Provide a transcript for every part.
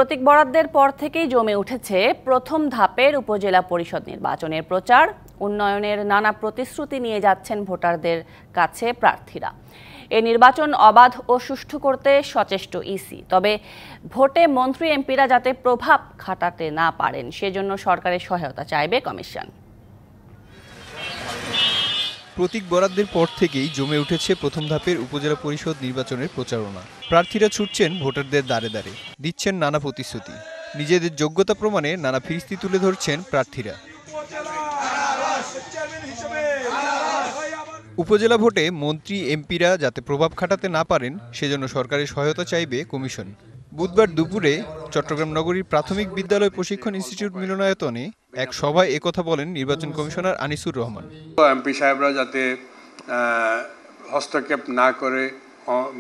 প্রতীক বরাদ্দের পর থেকেই জমে উঠেছে প্রথম ধাপের উপজেলা পরিষদ নির্বাচনের প্রচার। উন্নয়নের নানা প্রতিশ্রুতি নিয়ে যাচ্ছেন ভোটারদের কাছে প্রার্থীরা। এ নির্বাচন অবাধ ও সুষ্ঠু করতে সচেষ্ট ইসি। তবে ভোটে মন্ত্রী এমপিরা যাতে প্রভাব খাটাতে না পারেন সেজন্য সরকারের সহায়তা চাইবে কমিশন। প্রতীক বরাদ্দের পর থেকেই জমে উঠেছে প্রথম ধাপের উপজেলা পরিষদ নির্বাচনের প্রচারণা। প্রার্থীরা ছুটছেন ভোটারদের দ্বারে দ্বারে, দিচ্ছেন নানা প্রতিশ্রুতি। নিজেদের যোগ্যতা প্রমাণে নানা ফিরিস্তি তুলে ধরছেন প্রার্থীরা। উপজেলা ভোটে মন্ত্রী এমপিরা যাতে প্রভাব খাটাতে না পারেন সেজন্য সরকারের সহায়তা চাইবে কমিশন। বুধবার দুপুরে চট্টগ্রাম নগরীর প্রাথমিক বিদ্যালয় প্রশিক্ষণ ইনস্টিটিউট মিলনায়তনে এক সভায় একথা বলেন নির্বাচন কমিশনার আনিসুর রহমান। এমপি সাহেবরা যাতে হস্তক্ষেপ না করে,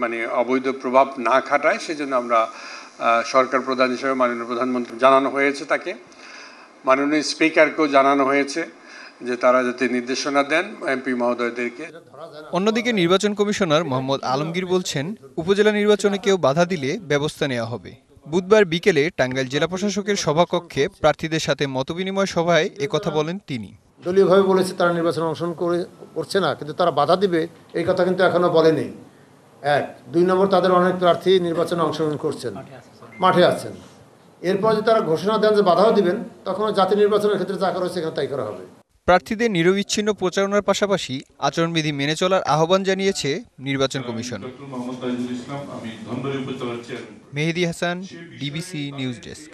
মানে অবৈধ প্রভাব না খাটায়, সেজন্য আমরা সরকার প্রধান হিসেবে মাননীয় প্রধানমন্ত্রী জানানো হয়েছে, তাকে মাননীয় স্পিকারকেও জানানো হয়েছে যে তারা যাতে নির্দেশনা দেন এমপি মহোদয়দেরকে। অন্যদিকে নির্বাচন কমিশনার মোহাম্মদ আলমগীর বলছেন, উপজেলা নির্বাচনে কেউ বাধা দিলে ব্যবস্থা নেওয়া হবে। বুধবার বিকেলে টাঙ্গাইল জেলা প্রশাসকের সভাকক্ষে প্রার্থীদের সাথে মতবিনিময় সভায় একথা বলেন তিনি। দলীয়ভাবে বলেছে তারা নির্বাচনে অংশগ্রহণ করছে না, কিন্তু তারা বাধা দিবে এই কথা কিন্তু এখনো বলেনি। এক, দুই নম্বর, তাদের অনেক প্রার্থী নির্বাচনে অংশগ্রহণ করছেন, মাঠে আছেন। এরপর যদি তারা ঘোষণা দেন যে বাধাও দিবেন, তখন জাতীয় নির্বাচনের ক্ষেত্রে যা করা হচ্ছে এখানে তাই করা হবে। প্রার্থীদের নিরবিচ্ছিন্ন প্রচারণার পাশাপাশি আচরণবিধি মেনে চলার আহ্বান জানিয়েছে নির্বাচন কমিশন। মেহেদী হাসান, ডিবিসি নিউজ ডেস্ক।